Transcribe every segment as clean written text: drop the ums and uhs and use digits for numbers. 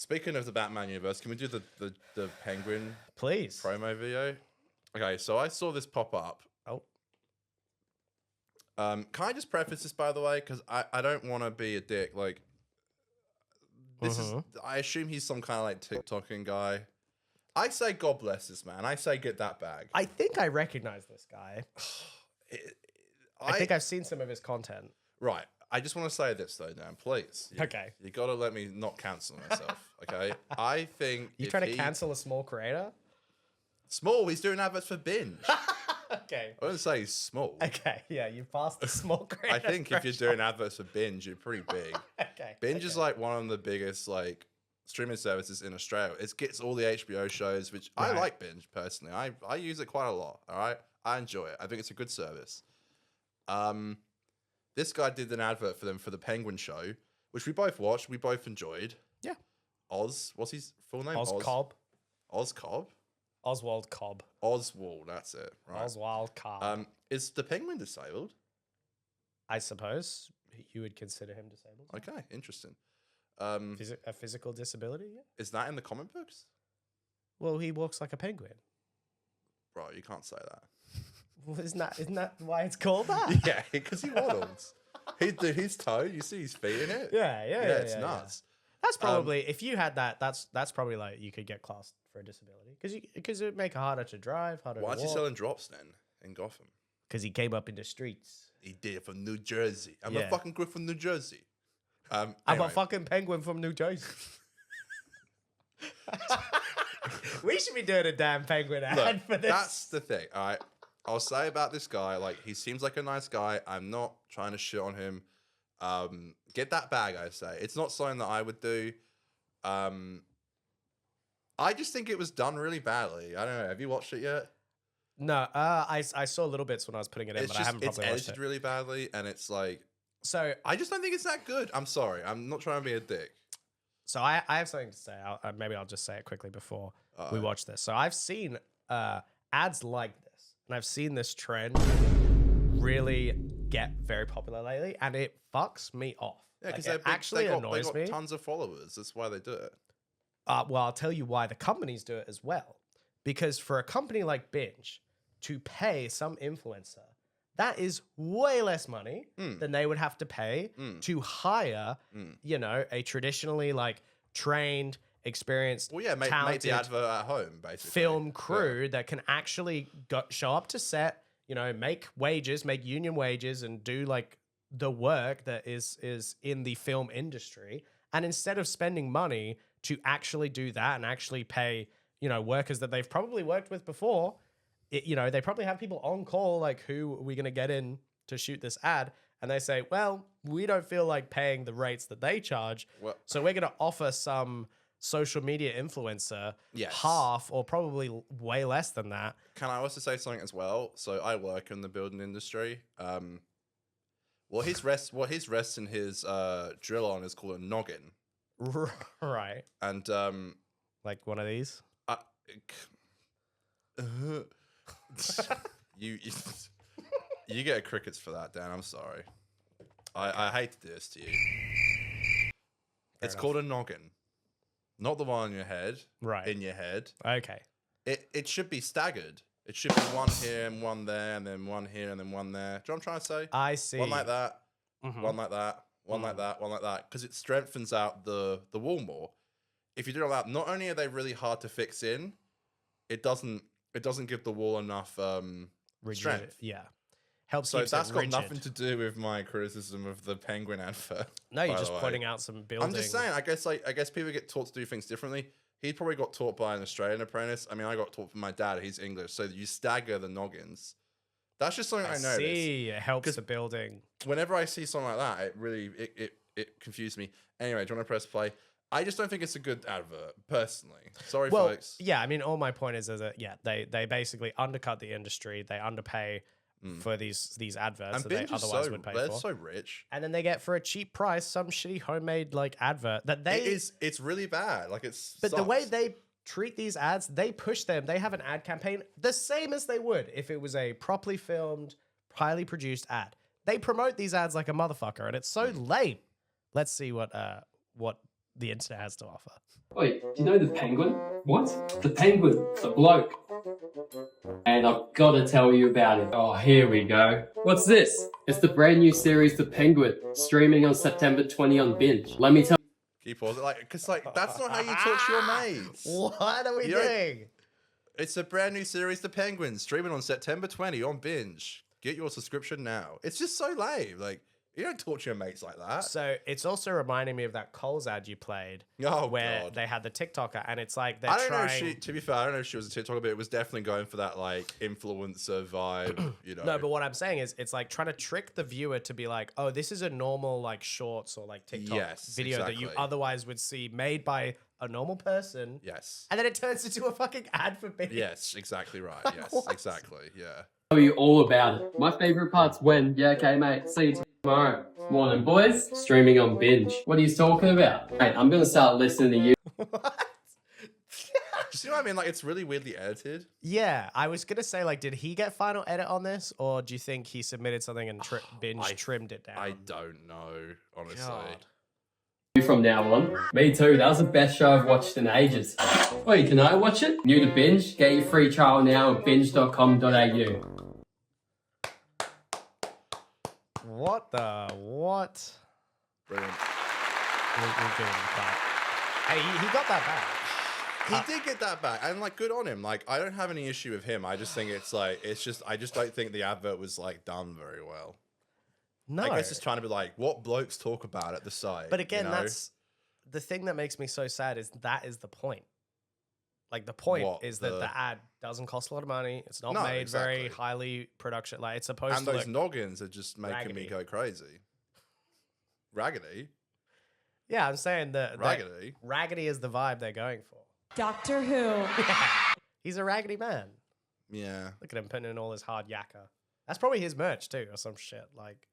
Speaking of the Batman universe, can we do the Penguin Please. promo video? Okay, so I saw this pop up. Oh. Can I just preface this, by the way? Because I don't want to be a dick. Like, this is, I assume he's some kind of like TikToking guy. I say God bless this man. I say get that bag. I think I recognize this guy. I think I've seen some of his content. Right. I just want to say this though, Dan, please. Okay. You got to let me not cancel myself, okay? I think You trying to cancel a small creator? Small, he's doing adverts for Binge. Okay. I wouldn't say he's small. Okay, yeah, you passed the small creator. I think if you're doing adverts for Binge, you're pretty big. Okay. Binge is like one of the biggest like streaming services in Australia. It gets all the HBO shows, which I like Binge personally. I use it quite a lot. All right, I enjoy it. I think it's a good service. This guy did an advert for them for the Penguin show, which we both watched. We both enjoyed. Yeah. Oz, what's his full name? Cobb. Oz Cobb. Oswald Cobb. Oswald, that's it. Right. Oswald Cobb. Is the Penguin disabled? I suppose you would consider him disabled. Okay, interesting. A physical disability, yeah. Is that in the comic books? Well, he walks like a penguin. Bro, you can't say that. Well, isn't that why it's called that? Yeah, because he waddles. His toe, you see his feet in it? Yeah, it's nuts. That's probably, if you had that, that's probably like you could get classed for a disability. Because it would make it harder to drive, harder to walk. Why is he selling drops then in Gotham? Because he came up in the streets. He did from New Jersey. I'm a fucking grip from New Jersey. I'm a fucking penguin from New Jersey. We should be doing a damn penguin ad for this. That's the thing, all right? I'll say about this guy, like, he seems like a nice guy. I'm not trying to shit on him. Get that bag, I say. It's not something that I would do. I just think it was done really badly. I don't know. Have you watched it yet? No, I saw little bits when I was putting it in, but I haven't probably watched it. It's edited really badly, and it's like... So I just don't think it's that good. I'm sorry. I'm not trying to be a dick. So I have something to say. Maybe I'll just say it quickly before we watch this. So I've seen ads like this, and I've seen this trend really get very popular lately, and it fucks me off. Yeah, because it actually annoys me. They got tons of followers. That's why they do it. Well, I'll tell you why the companies do it as well. Because for a company like Binge to pay some influencer, that is way less money than they would have to pay to hire, a traditionally like trained, experienced, make the advert at home, basically. Film crew that can actually show up to set, make union wages, and do like the work that is in the film industry. And instead of spending money to actually do that and actually pay, workers that they've probably worked with before, they probably have people on call, like, who are we going to get in to shoot this ad? And they say, well, we don't feel like paying the rates that they charge. So we're going to offer some social media influencer half or probably way less than that. Can I also say something as well? So I work in the building industry. What his rests in his drill on is called a noggin. Right. And like one of these? You get crickets for that, Dan. I'm sorry. I hate to do this to you. It's called a noggin, not the one on your head. Right. In your head. Okay. It should be staggered. It should be one here and one there, and then one here and then one there. Do you know what I'm trying to say? I see. One like that, one like that, one like that, one like that, because it strengthens out the wall more. If you do all that, not only are they really hard to fix in, it doesn't give the wall enough strength. Yeah. Helps. So that's got nothing to do with my criticism of the Penguin advert. No, you're just pointing out some buildings. I'm just saying. I guess people get taught to do things differently. He probably got taught by an Australian apprentice. I mean, I got taught from my dad. He's English, so you stagger the noggins. That's just something I noticed. See, it helps the building. Whenever I see something like that, it really it confused me. Anyway, do you want to press play? I just don't think it's a good advert, personally. Sorry, folks. Yeah, I mean, all my point is that they basically undercut the industry. They underpay for these adverts that they otherwise would pay for. They're so rich, and then they get for a cheap price some shitty homemade like advert that they. It's really bad. Like it's. But the way they treat these ads, they push them. They have an ad campaign the same as they would if it was a properly filmed, highly produced ad. They promote these ads like a motherfucker, and it's so lame. Let's see what the internet has to offer. Wait, do you know the Penguin? What? The Penguin, the bloke. And I've got to tell you about it. Oh, here we go. What's this? It's the brand new series, The Penguin, streaming on September 20 on Binge. Let me tell Keep pausing, like, because like that's not how you talk to your mates. What are we You don't- doing? It's a brand new series, The Penguin, streaming on September 20 on Binge. Get your subscription now. It's just so lame. Like, you don't talk to your mates like that. So it's also reminding me of that Coles ad you played, Oh, where God. they had the TikToker, and it's like they're I don't know trying. if she, to be fair, I don't know if she was a TikToker, but it was definitely going for that, like, influencer vibe, you know. No, but what I'm saying is, it's like trying to trick the viewer to be like, "Oh, this is a normal like shorts or like TikTok Yes, video that you exactly. otherwise would see made by a normal person." Yes. And then it turns into a fucking ad for Binge. Yes, exactly right. Yes, What? exactly. Yeah. you all about it. My favorite part's when, yeah, okay, mate, see you tomorrow. Morning, boys. Streaming on Binge. What are you talking about? Mate, I'm going to start listening to you. What? You see what I mean? Like, it's really weirdly edited. Yeah, I was gonna say, like, did he get final edit on this, or do you think he submitted something and Binge trimmed it down? I don't know, honestly. God. From now on. Me too, that was the best show I've watched in ages. Wait, can I watch it? New to Binge? Get your free trial now at binge.com.au. What the what? Brilliant. We'll give him a clap. Hey, he got that back. He did get that back, and like, good on him. Like, I don't have any issue with him. I just think it's like, I just don't think the advert was like done very well. No, I guess it's trying to be like what blokes talk about at the site. but again, you know? that's the thing that makes me so sad. Is that is the point? Like the point What, is that the ad doesn't cost a lot of money. It's not No, made very exactly. highly production. Like it's supposed and to those look. noggins are just making raggedy. me go crazy. Raggedy, Yeah, I'm saying that raggedy. raggedy is the vibe they're going for. Doctor Who. He's a raggedy man. Yeah, Look at him putting in all his hard yakka. That's probably his merch too, or some shit like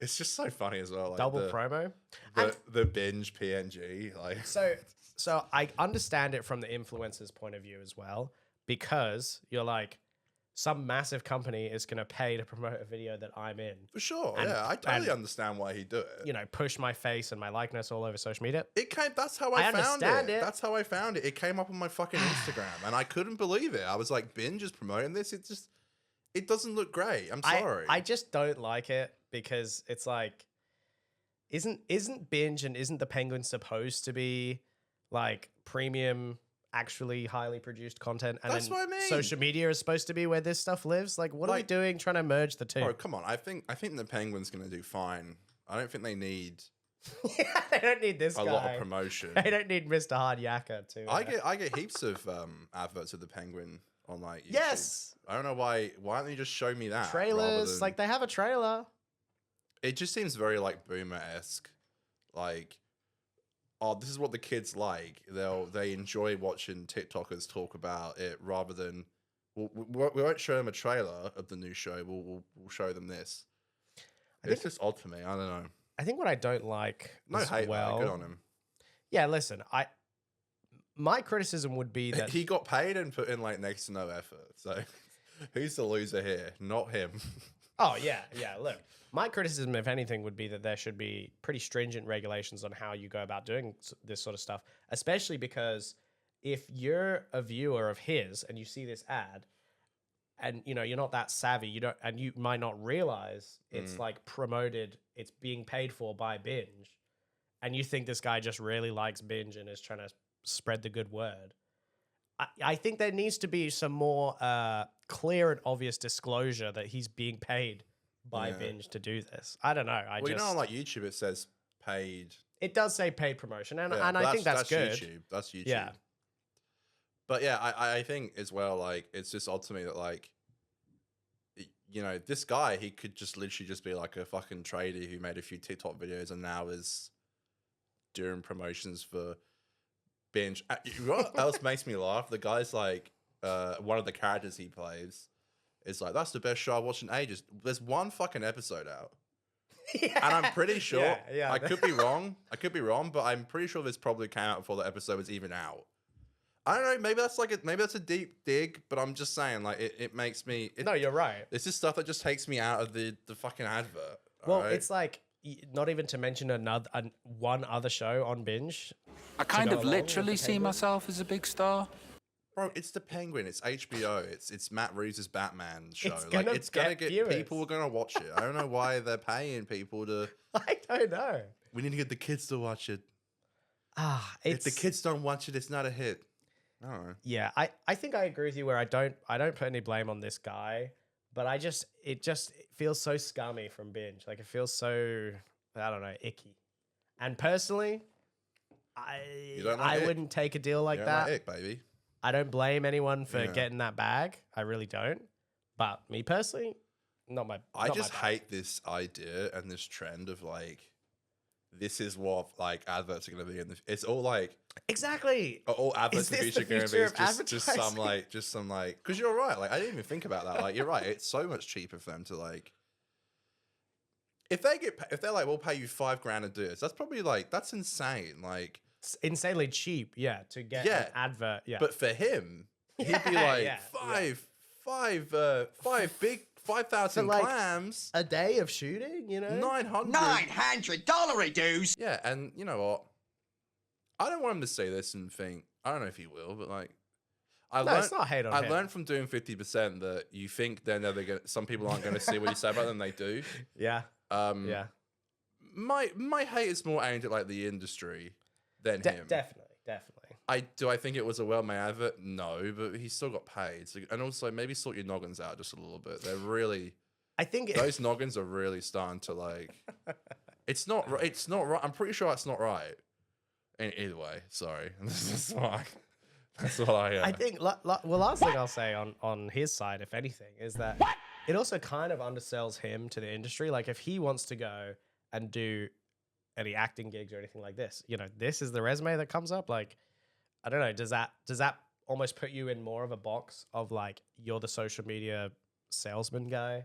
it's just so funny as well. Like double the, promo. the binge PNG. Like, So I understand it from the influencer's point of view as well, because you're like, some massive company is going to pay to promote a video that I'm in. for sure. And- Yeah, I totally and- understand why he'd do it. You know, push my face and my likeness all over social media. It came. That's how I I found understand it. it. That's how I found it. It came up on my fucking Instagram, and I couldn't believe it. I was like, Binge is promoting this. It doesn't look great. I'm sorry. I just don't like it because it's like, isn't Binge and isn't the Penguin supposed to be like premium, actually highly produced content? And That's then what I mean. social media is supposed to be where this stuff lives. Like, what are we Like- doing trying to merge the two? Bro, come on. I think the Penguin's gonna do fine. I don't think they need They don't need this a guy. lot of promotion. They don't need Mr. Hard Yakka to. I get heaps of adverts of the Penguin on like YouTube. Yes. I don't know why don't they just show me that rather Trailers, than- like they have a trailer. it just seems very like boomer-esque. Like, oh, this is what the kids like. They enjoy watching TikTokers talk about it rather than we won't show them a trailer of the new show. We'll show them this. It's just odd for me. I don't know. I think what I don't like No as hate, well. good on him. Yeah, listen, my criticism would be that He got paid and put in like next to no effort. So who's the loser here? Not him. Oh yeah. Look, my criticism, if anything, would be that there should be pretty stringent regulations on how you go about doing this sort of stuff, especially because if you're a viewer of his and you see this ad, and you know you're not that savvy, you might not realize it's like promoted, it's being paid for by Binge, and you think this guy just really likes Binge and is trying to spread the good word. I think there needs to be some more clear and obvious disclosure that he's being paid by Binge to do this. I don't know. You know, on like YouTube, it says paid. It does say paid promotion, and Yeah, I think that's good. YouTube. That's YouTube. Yeah. But yeah, I think as well, like, it's just odd to me that, like, you know, this guy, he could just literally just be like a fucking trader who made a few TikTok videos and now is doing promotions for Binge. You know what else makes me laugh? The guy's like, one of the characters he plays is like, that's the best show I've watched in ages. There's one fucking episode out. Yeah. And I'm pretty sure, Yeah. I could be wrong, but I'm pretty sure this probably came out before the episode was even out. I don't know, maybe that's a deep dig, but I'm just saying, like, it makes me... No, you're right. It's just stuff that just takes me out of the fucking advert. Well, alright? it's like not even to mention one other show on Binge. I kind go of along with literally the see Penguin. myself as a big star. Bro, it's the Penguin. It's HBO. It's Matt Reeves' Batman show. It's Like gonna it's gonna get get viewers. people are gonna watch it. I don't know why they're paying people to. I don't know. We need to get the kids to watch it. If If the kids don't watch it, it's not a hit. I don't know. Yeah, I think I agree with you where I don't put any blame on this guy, but it feels so scummy from Binge. Like it feels so, I don't know, icky. And personally, You don't like I ick. wouldn't take a deal like You that. don't like it, baby. I don't blame anyone for Yeah. getting that bag. I really don't. But me personally, not my I not my just bag. hate this idea and this trend of like, this is what like adverts are gonna be in the. It's all like Exactly. all adverts in the Is this future the gonna be future is of just some advertising? just some like because you're right. Like I didn't even think about that. Like you're right. It's so much cheaper for them to like. If they're like, we'll pay you $5,000 to do this. That's probably like that's insane. Like, It's insanely cheap, yeah, to get Yeah. an advert. Yeah. but for him, he'd be Yeah, like yeah, five big 5,000 like, clams, a day of shooting, you know? 900. $900 dues. Yeah, and you know what? I don't want him to say this and think. I don't know if he will, but like, No, it's not hate on I him. learned from doing 50% that you think they're never gonna. Some people aren't going to see what you say about them. They do. Yeah. Yeah. My hate is more aimed at like the industry than him. Definitely. I think it was a well-made advert? No, but he still got paid. So, and also maybe sort your noggins out just a little bit. They're really I think those noggins are really starting to like. It's not right. I'm pretty sure it's not right. Either way, sorry. That's what I. I think well, last thing I'll say on his side, if anything, is that it also kind of undersells him to the industry. Like if he wants to go and do any acting gigs or anything like this, you know, this is the resume that comes up. Like, I don't know, does that almost put you in more of a box of like you're the social media salesman guy?